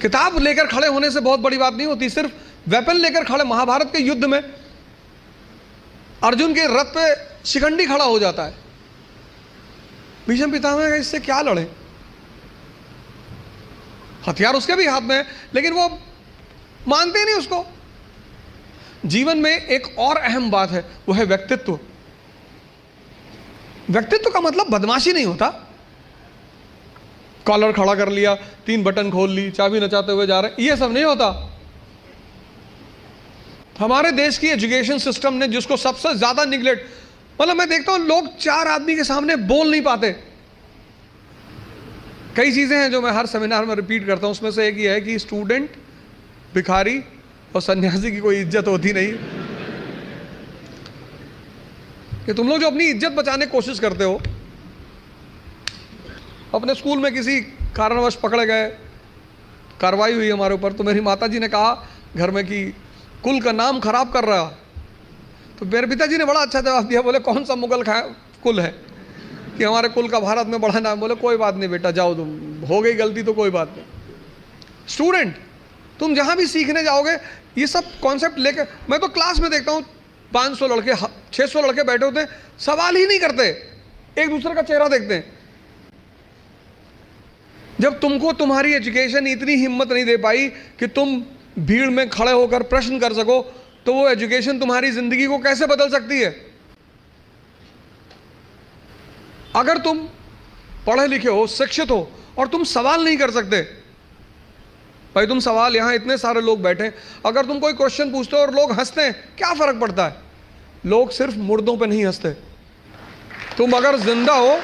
किताब लेकर खड़े होने से बहुत बड़ी बात नहीं होती। सिर्फ वेपन लेकर खड़े, महाभारत के युद्ध में अर्जुन के रथ पे शिखंडी खड़ा हो जाता है, भीष्म पितामह का इससे क्या लड़े, हथियार उसके भी हाथ में है, लेकिन वो मानते नहीं उसको। जीवन में एक और अहम बात है, वो है व्यक्तित्व। व्यक्तित्व का मतलब बदमाशी नहीं होता, कॉलर खड़ा कर लिया, 3 बटन खोल ली, चाबी नचाते हुए जा रहे, ये सब नहीं होता। हमारे देश की एजुकेशन सिस्टम ने जिसको सबसे ज्यादा निगलेक्ट, मतलब मैं देखता हूं लोग 4 आदमी के सामने बोल नहीं पाते। कई चीजें हैं जो मैं हर सेमिनार में रिपीट करता हूं, उसमें से एक ये है कि स्टूडेंट, भिखारी और सन्यासी की कोई इज्जत होती नहीं। कि तुम लोग जो अपनी इज्जत बचाने की कोशिश करते हो, अपने स्कूल में किसी कारणवश पकड़े गए, कार्रवाई हुई हमारे ऊपर, तो मेरी माताजी ने कहा घर में कि कुल का नाम खराब कर रहा। तो मेरे पिताजी ने बड़ा अच्छा जवाब दिया, बोले कौन सा मुगल कुल है कि हमारे कुल का भारत में बड़ा नाम। बोले कोई बात नहीं बेटा, जाओ, तुम हो गई गलती तो कोई बात नहीं। स्टूडेंट, तुम जहां भी सीखने जाओगे ये सब कॉन्सेप्ट लेकर, मैं तो क्लास में देखता हूँ 500 लड़के 600 लड़के बैठे होते हैं, सवाल ही नहीं करते, एक दूसरे का चेहरा देखते हैं। जब तुमको तुम्हारी एजुकेशन इतनी हिम्मत नहीं दे पाई कि तुम भीड़ में खड़े होकर प्रश्न कर सको, तो वो एजुकेशन तुम्हारी जिंदगी को कैसे बदल सकती है। अगर तुम पढ़े लिखे हो, शिक्षित हो और तुम सवाल नहीं कर सकते, भाई तुम सवाल, यहां इतने सारे लोग बैठे, अगर तुम कोई क्वेश्चन पूछते हो और लोग हंसते हैं, क्या फर्क पड़ता है। लोग सिर्फ मुर्दों पे नहीं हंसते। तुम अगर जिंदा हो,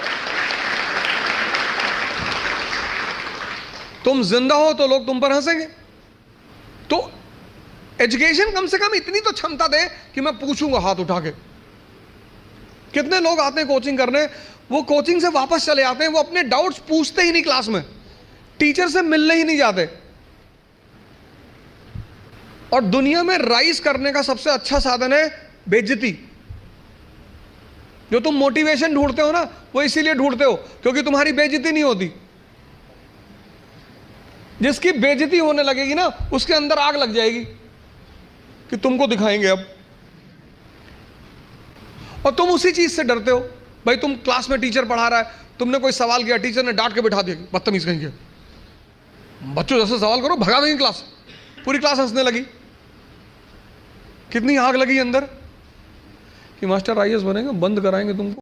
तुम जिंदा हो तो लोग तुम पर हंसेंगे। तो एजुकेशन कम से कम इतनी तो क्षमता दे कि मैं पूछूंगा हाथ उठा के। कितने लोग आते हैं कोचिंग करने, वो कोचिंग से वापस चले आते हैं, वो अपने डाउट्स पूछते ही नहीं क्लास में, टीचर से मिलने ही नहीं जाते। और दुनिया में राइज करने का सबसे अच्छा साधन है बेइज्जती। जो तुम मोटिवेशन ढूंढते हो ना, वो इसीलिए ढूंढते हो क्योंकि तुम्हारी बेइज्जती नहीं होती। जिसकी बेइज्जती होने लगेगी ना, उसके अंदर आग लग जाएगी कि तुमको दिखाएंगे अब, और तुम उसी चीज से डरते हो। भाई तुम क्लास में टीचर पढ़ा रहा है, तुमने कोई सवाल किया, टीचर ने डांट के बिठा दिया, बदतमीज कहेंगे, बच्चों जैसे सवाल करो, भगा देंगे क्लास। पूरी क्लास हंसने लगी, कितनी आग लगी अंदर कि मास्टर आईएएस बनेंगे, बंद कराएंगे तुमको।